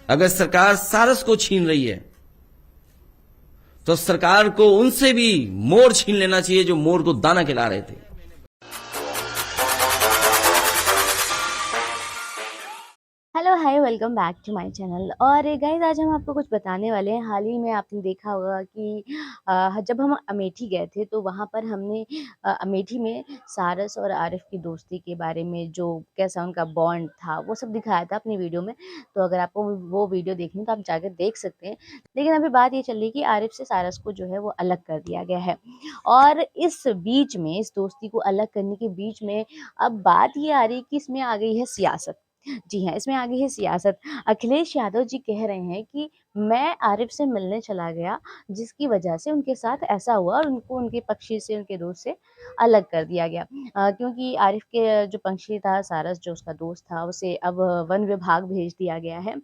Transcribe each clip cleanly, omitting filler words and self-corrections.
अगर सरकार सारस को छीन रही है तो सरकार को उनसे भी मोर छीन लेना चाहिए जो मोर को दाना खिला रहे थे। Hello hi welcome back to my channel. और गाइज आज हम आपको कुछ बताने वाले हैं। हाल ही में आपने देखा होगा कि जब हम अमेठी गए थे तो वहाँ पर हमने अमेठी में सारस और आरिफ की दोस्ती के बारे में जो कैसा उनका बॉन्ड था वो सब दिखाया था अपनी वीडियो में। तो अगर आपको वो वीडियो देखनी है तो आप जाकर देख सकते हैं। लेकिन अभी बात ये चल रही है कि आरिफ से सारस को जो है वो अलग कर दिया गया है। और इस बीच में इस दोस्ती को अलग करने के बीच में अब बात ये आ रही है कि इसमें आ गई है सियासत। जी हाँ, इसमें आ गई है सियासत। अखिलेश यादव जी कह रहे हैं कि मैं आरिफ से मिलने चला गया, जिसकी वजह से उनके साथ ऐसा हुआ और उनको उनके पक्षी से, उनके दोस्त से अलग कर दिया गया। क्योंकि आरिफ के जो पक्षी था, सारस जो उसका दोस्त था, उसे अब वन विभाग भेज दिया गया है।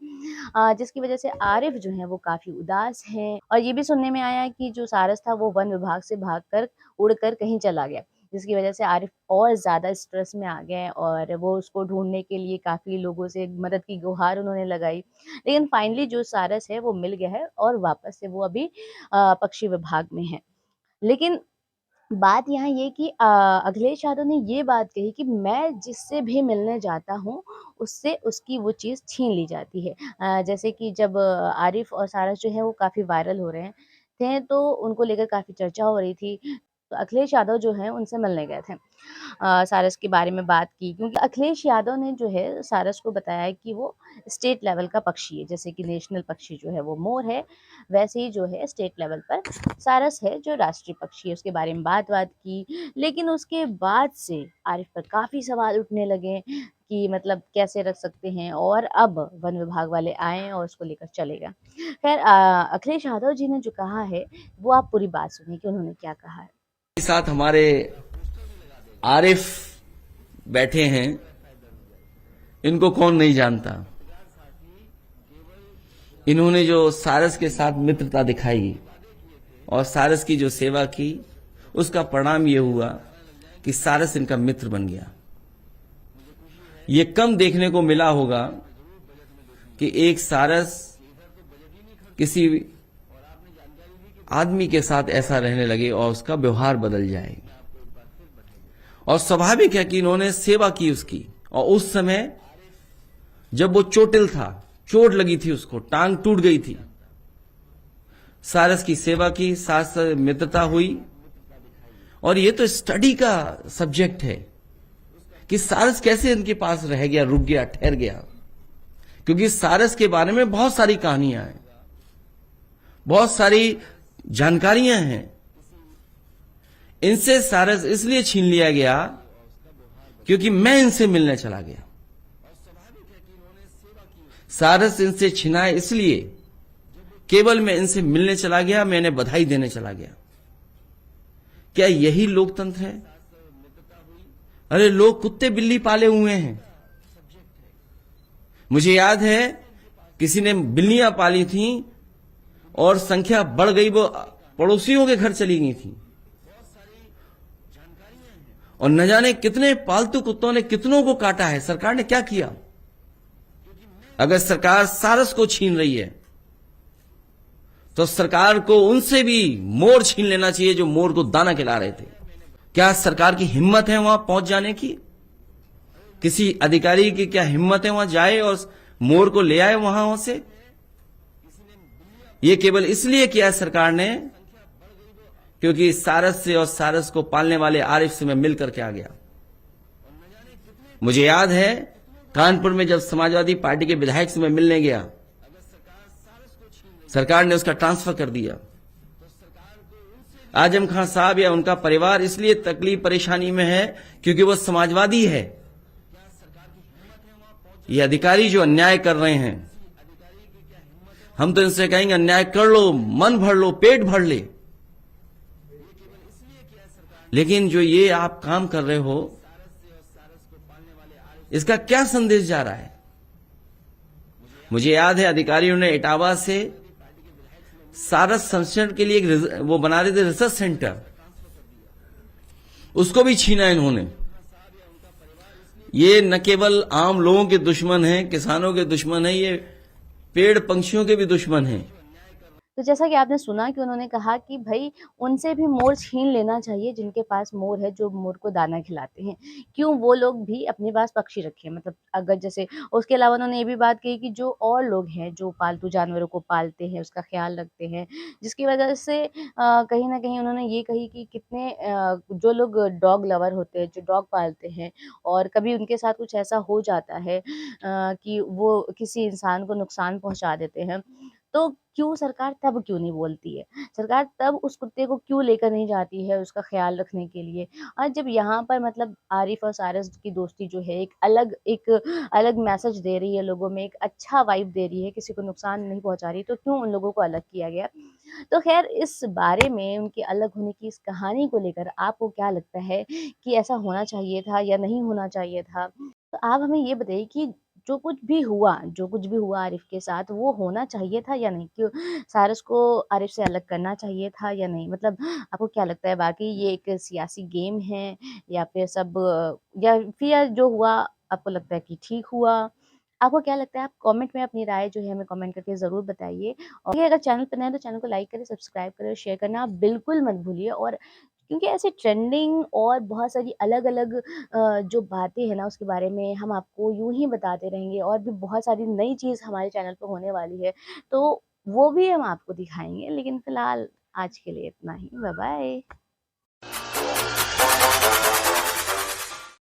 जिसकी वजह से आरिफ जो है वो काफ़ी उदास हैं। और ये भी सुनने में आया है कि जो सारस था वो वन विभाग से भागकर उड़कर कहीं चला गया, जिसकी वजह से आरिफ और ज़्यादा स्ट्रेस में आ गए और वो उसको ढूँढने के लिए काफ़ी लोगों से मदद की गुहार उन्होंने लगाई। लेकिन फाइनली जो सारस है वो मिल गया है और वापस से वो अभी पक्षी विभाग में है। लेकिन बात यहाँ ये कि अखिलेश यादव ने ये बात कही कि मैं जिससे भी मिलने जाता हूँ, उससे उसकी वो चीज़ छीन ली जाती है। जैसे कि जब आरिफ और सारस जो है वो काफ़ी वायरल हो रहे हैं थे, तो उनको लेकर काफ़ी चर्चा हो रही थी। तो अखिलेश यादव जो हैं उनसे मिलने गए थे। सारस के बारे में बात की, क्योंकि अखिलेश यादव ने जो है सारस को बताया है कि वो स्टेट लेवल का पक्षी है। जैसे कि नेशनल पक्षी जो है वो मोर है, वैसे ही जो है स्टेट लेवल पर सारस है जो राष्ट्रीय पक्षी है। उसके बारे में बात की। लेकिन उसके बाद से आरिफ पर काफ़ी सवाल उठने लगे कि मतलब कैसे रख सकते हैं, और अब वन विभाग वाले आए और उसको लेकर चले गए। खैर अखिलेश यादव जी ने जो कहा है वो आप पूरी बात सुनिए कि उन्होंने क्या कहा है। के साथ हमारे आरिफ बैठे हैं, इनको कौन नहीं जानता। इन्होंने जो सारस के साथ मित्रता दिखाई और सारस की जो सेवा की, उसका परिणाम ये हुआ कि सारस इनका मित्र बन गया। ये कम देखने को मिला होगा कि एक सारस किसी आदमी के साथ ऐसा रहने लगे और उसका व्यवहार बदल जाए। और स्वाभाविक है कि इन्होंने सेवा की उसकी, और उस समय जब वो चोटिल था, चोट लगी थी, उसको टांग टूट गई थी, सारस की सेवा की, साथ साथ मित्रता हुई। और ये तो स्टडी का सब्जेक्ट है कि सारस कैसे इनके पास रह गया, रुक गया, ठहर गया। क्योंकि सारस के बारे में बहुत सारी कहानियां हैं, बहुत सारी जानकारियां हैं। इनसे सारस इसलिए छीन लिया गया क्योंकि मैं इनसे मिलने चला गया। सारस इनसे छिना इसलिए केवल मैं इनसे मिलने चला गया, मैं इन्हें बधाई देने चला गया। क्या यही लोकतंत्र है? अरे लोग कुत्ते बिल्ली पाले हुए हैं। मुझे याद है किसी ने बिल्लियां पाली थीं और संख्या बढ़ गई, वो पड़ोसियों के घर चली गई थी, और न जाने कितने पालतू कुत्तों ने कितनों को काटा है। सरकार ने क्या किया? अगर सरकार सारस को छीन रही है तो सरकार को उनसे भी मोर छीन लेना चाहिए जो मोर को दाना खिला रहे थे। क्या सरकार की हिम्मत है वहां पहुंच जाने की? किसी अधिकारी की क्या हिम्मत है वहां जाए और मोर को ले आए वहां से? ये केवल इसलिए किया सरकार ने क्योंकि सारस से और सारस को पालने वाले आरिफ से मैं मिल करके आ गया। मुझे याद है कानपुर में जब समाजवादी पार्टी के विधायक से मैं मिलने गया, सरकार ने उसका ट्रांसफर कर दिया। आजम खान साहब या उनका परिवार इसलिए तकलीफ परेशानी में है क्योंकि वो समाजवादी है। ये अधिकारी जो अन्याय कर रहे हैं, हम तो इनसे कहेंगे अन्याय कर लो, मन भर लो, पेट भर ले, लेकिन जो ये आप काम कर रहे हो, इसका क्या संदेश जा रहा है? मुझे याद है अधिकारियों ने इटावा से सारस संरक्षण के लिए एक वो बना रहे थे रिसर्च सेंटर, उसको भी छीना इन्होंने। ये न केवल आम लोगों के दुश्मन हैं, किसानों के दुश्मन हैं, ये पेड़ पंछियों के भी दुश्मन हैं। तो जैसा कि आपने सुना कि उन्होंने कहा कि भई उनसे भी मोर छीन लेना चाहिए जिनके पास मोर है, जो मोर को दाना खिलाते हैं। क्यों वो लोग भी अपने पास पक्षी रखें? मतलब अगर जैसे उसके अलावा उन्होंने ये भी बात कही कि जो और लोग हैं, जो पालतू जानवरों को पालते हैं, उसका ख़्याल रखते हैं, जिसकी वजह से कहीं न कहीं उन्होंने ये कही कि कितने जो लोग डॉग लवर होते हैं, जो डॉग पालते हैं और कभी उनके साथ कुछ ऐसा हो जाता है कि वो किसी इंसान को नुकसान पहुँचा देते हैं, तो क्यों सरकार तब क्यों नहीं बोलती है? सरकार तब उस कुत्ते को क्यों लेकर नहीं जाती है उसका ख़्याल रखने के लिए? और जब यहाँ पर मतलब आरिफ़ और सारिस की दोस्ती जो है एक अलग मैसेज दे रही है लोगों में, एक अच्छा वाइब दे रही है, किसी को नुकसान नहीं पहुँचा रही, तो क्यों उन लोगों को अलग किया गया? तो ख़ैर इस बारे में उनके अलग होने की इस कहानी को लेकर आपको क्या लगता है कि ऐसा होना चाहिए था या नहीं होना चाहिए था? तो आप हमें ये बताइए कि जो कुछ भी हुआ आरिफ़ के साथ वो होना चाहिए था या नहीं? क्यों सारिस को आरिफ़ से अलग करना चाहिए था या नहीं? मतलब आपको क्या लगता है वाक़ई ये एक सियासी गेम है या फिर या फिर जो हुआ आपको लगता है कि ठीक हुआ? आपको क्या लगता है? आप कमेंट में अपनी राय जो है हमें कमेंट करके ज़रूर बताइए। और ये अगर चैनल पर नए हैं तो चैनल को लाइक करें, सब्सक्राइब करें और शेयर करना आप बिल्कुल मत भूलिए और क्योंकि ऐसे ट्रेंडिंग और बहुत सारी अलग-अलग जो बातें हैं ना उसके बारे में हम आपको यूँ ही बताते रहेंगे और भी बहुत सारी नई चीज़ हमारे चैनल पे होने वाली है, तो वो भी हम आपको दिखाएँगे। लेकिन फ़िलहाल आज के लिए इतना ही। Bye bye.